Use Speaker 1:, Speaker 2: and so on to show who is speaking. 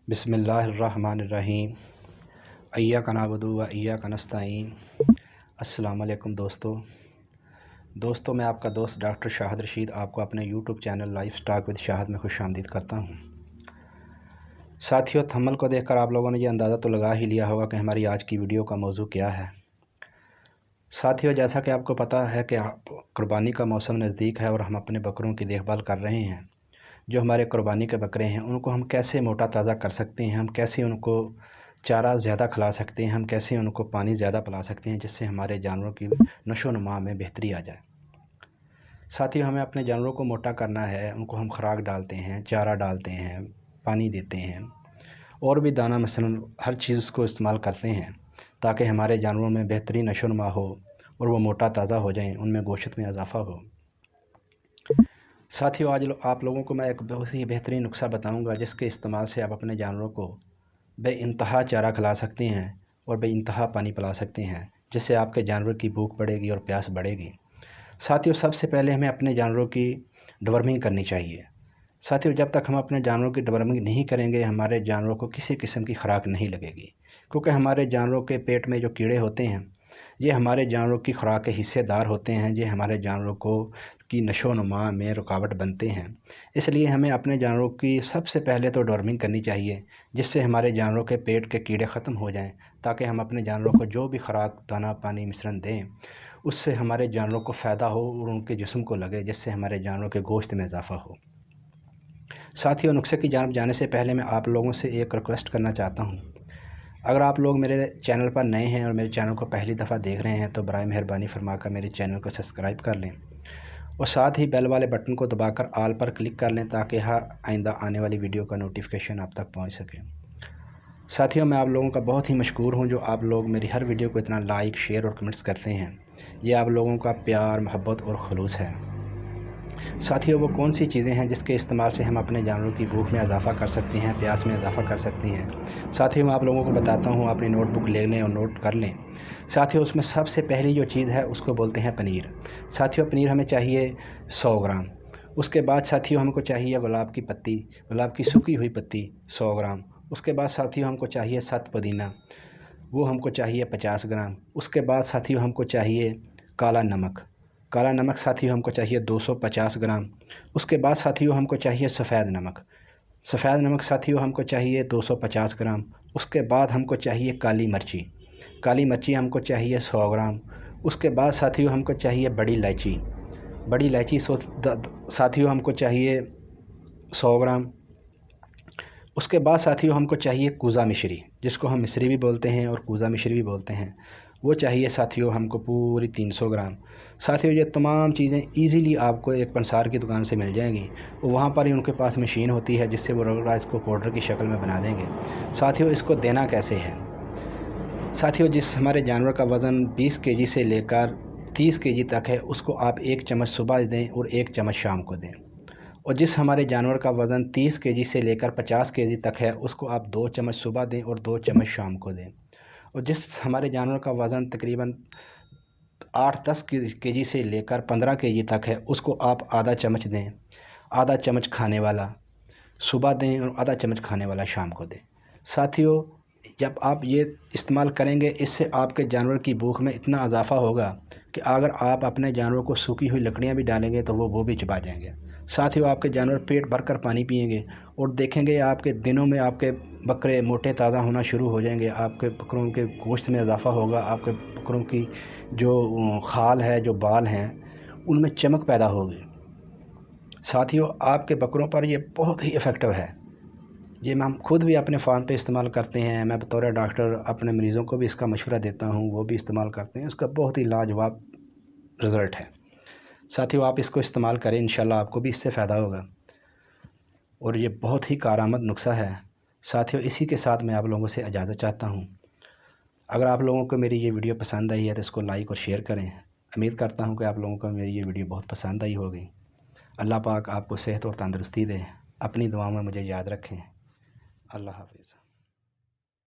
Speaker 1: बिस्मिल्लाहिर्रहमानिर्रहीम। इय्याका नअबुदु व इय्याका नस्तईन। अस्सलाम वालेकुम दोस्तों, मैं आपका दोस्त डॉक्टर शाहिद रशीद आपको अपने YouTube channel life stock with Shahid में खुशामदीद करता हूँ। साथियों, थंबनेल को देखकर आप लोगों ने ये अंदाज़ा तो लगा ही लिया होगा कि हमारी आज की वीडियो का मौजू क्या है। साथियों, जैसा कि आपको पता है कि कुर्बानी का मौसम नज़दीक है और हम अपने बकरों की देखभाल कर रहे हैं। जो हमारे कुर्बानी के बकरे हैं उनको हम कैसे मोटा ताज़ा कर सकते हैं, हम कैसे उनको चारा ज़्यादा खिला सकते हैं, हम कैसे उनको पानी ज़्यादा पिला सकते हैं जिससे हमारे जानवरों की नशो नुमा में बेहतरी आ जाए। साथियों, हमें अपने जानवरों को मोटा करना है। उनको हम खुराक डालते हैं, चारा डालते हैं, पानी देते हैं और भी दाना मसलन हर चीज़ को इस्तेमाल करते हैं ताकि हमारे जानवरों में बेहतरीन नशो नुमा हो और वो मोटा ताज़ा हो जाएं, उनमें गोश्त में इजाफ़ा हो। साथियों, आज आप लोगों को मैं एक बहुत ही बेहतरीन नुस्खा बताऊंगा जिसके इस्तेमाल से आप अपने जानवरों को बेइंतहा चारा खिला सकते हैं और बेइंतहा पानी पिला सकते हैं, जिससे आपके जानवर की भूख बढ़ेगी और प्यास बढ़ेगी। साथियों, सबसे पहले हमें अपने जानवरों की डिवर्मिंग करनी चाहिए। साथियों, जब तक हम अपने जानवरों की डिवर्मिंग नहीं करेंगे हमारे जानवरों को किसी किस्म की खुराक नहीं लगेगी, क्योंकि हमारे जानवरों के पेट में जो कीड़े होते हैं ये हमारे जानवरों की खुराक के हिस्सेदार होते हैं, ये हमारे जानवरों को की नशो नुमा में रुकावट बनते हैं। इसलिए हमें अपने जानवरों की सबसे पहले तो डिवर्मिंग करनी चाहिए, जिससे हमारे जानवरों के पेट के कीड़े ख़त्म हो जाएं, ताकि हम अपने जानवरों को जो भी खुराक दाना पानी मिश्रण दें उससे हमारे जानवरों को फ़ायदा हो और उनके जिस्म को लगे, जिससे हमारे जानवरों के गोश्त में इजाफ़ा हो। साथियों, नुस्खे की जानिब जाने से पहले मैं आप लोगों से एक रिक्वेस्ट करना चाहता हूँ। अगर आप लोग मेरे चैनल पर नए हैं और मेरे चैनल को पहली दफ़ा देख रहे हैं तो बराए मेहरबानी फरमाकर मेरे चैनल को सब्सक्राइब कर लें और साथ ही बेल वाले बटन को दबाकर आल पर क्लिक कर लें ताकि हर आइंदा आने वाली वीडियो का नोटिफिकेशन आप तक पहुंच सके। साथियों, मैं आप लोगों का बहुत ही मशकूर हूं जो आप लोग मेरी हर वीडियो को इतना लाइक शेयर और कमेंट्स करते हैं। ये आप लोगों का प्यार मोहब्बत और खुलूस है। साथियों, वो कौन सी चीज़ें हैं जिसके इस्तेमाल से हम अपने जानवरों की भूख में इजाफ़ा कर सकते हैं, प्यास में इजाफ़ा कर सकते हैं। साथियों, मैं आप लोगों को बताता हूँ, अपनी नोटबुक ले लें और नोट कर लें। साथियों, उसमें सबसे पहली जो चीज़ है उसको बोलते हैं पनीर। साथियों, पनीर हमें चाहिए 100 ग्राम। उसके बाद साथियों हमको चाहिए गुलाब की पत्ती, गुलाब की सूखी हुई पत्ती 100 ग्राम। उसके बाद साथियों हमको चाहिए सत पुदीना, वो हमको चाहिए 50 ग्राम। उसके बाद साथियों हमको चाहिए काला नमक, काला नमक साथियों हमको चाहिए 250 ग्राम। उसके बाद साथियों हमको चाहिए सफ़ेद नमक, सफ़ेद नमक साथियों हमको चाहिए 250 ग्राम। उसके बाद हमको चाहिए काली मिर्ची, काली मिर्ची हमको चाहिए 100 ग्राम। उसके बाद साथियों हमको चाहिए बड़ी इलायची, बड़ी इलायची साथियों हमको चाहिए 100 ग्राम। उसके बाद साथियों हमको चाहिए कूज़ा मिश्री, जिसको हम मिश्री भी बोलते हैं और कूज़ा मिश्री भी बोलते हैं, वो चाहिए साथियों हमको पूरी 300 ग्राम। साथियों, ये तमाम चीज़ें इजीली आपको एक पंसार की दुकान से मिल जाएंगी। वहाँ पर ही उनके पास मशीन होती है जिससे वो रगड़ा इसको पाउडर की शक्ल में बना देंगे। साथियों, इसको देना कैसे है? साथियों, जिस हमारे जानवर का वज़न 20 केजी से लेकर 30 केजी तक है उसको आप 1 चम्मच सुबह दें और 1 चम्मच शाम को दें। और जिस हमारे जानवर का वज़न 30 केजी से लेकर 50 केजी तक है उसको आप 2 चम्मच सुबह दें और 2 चम्मच शाम को दें। और जिस हमारे जानवर का वज़न तकरीबन 8-10 केजी से लेकर 15 केजी तक है उसको आप आधा चम्मच दें, आधा चम्मच खाने वाला सुबह दें और आधा चम्मच खाने वाला शाम को दें। साथियों, जब आप ये इस्तेमाल करेंगे इससे आपके जानवर की भूख में इतना इजाफ़ा होगा कि अगर आप अपने जानवर को सूखी हुई लकड़ियाँ भी डालेंगे तो वो भी चबा जाएंगे। साथियों, आपके जानवर पेट भर कर पानी पिएंगे और देखेंगे आपके दिनों में आपके बकरे मोटे ताज़ा होना शुरू हो जाएंगे, आपके बकरों के गोश्त में इजाफ़ा होगा, आपके बकरों की जो खाल है, जो बाल हैं उनमें चमक पैदा होगी। साथियों, आपके बकरों पर ये बहुत ही इफ़ेक्टिव है। ये हम खुद भी अपने फार्म पे इस्तेमाल करते हैं। मैं बतौर डॉक्टर अपने मरीज़ों को भी इसका मशवरा देता हूँ, वो भी इस्तेमाल करते हैं। इसका बहुत ही लाजवाब रिज़ल्ट है। साथियों, आप इसको इस्तेमाल करें, इंशाल्लाह आपको भी इससे फ़ायदा होगा और ये बहुत ही कारआमद नुस्खा है। साथियों, इसी के साथ मैं आप लोगों से इजाज़त चाहता हूँ। अगर आप लोगों को मेरी ये वीडियो पसंद आई है तो इसको लाइक और शेयर करें। उम्मीद करता हूँ कि आप लोगों को मेरी ये वीडियो बहुत पसंद आई होगी। अल्लाह पाक आपको सेहत और तंदुरुस्ती दे। अपनी दुआओं में मुझे याद रखें। अल्लाह हाफ़िज़।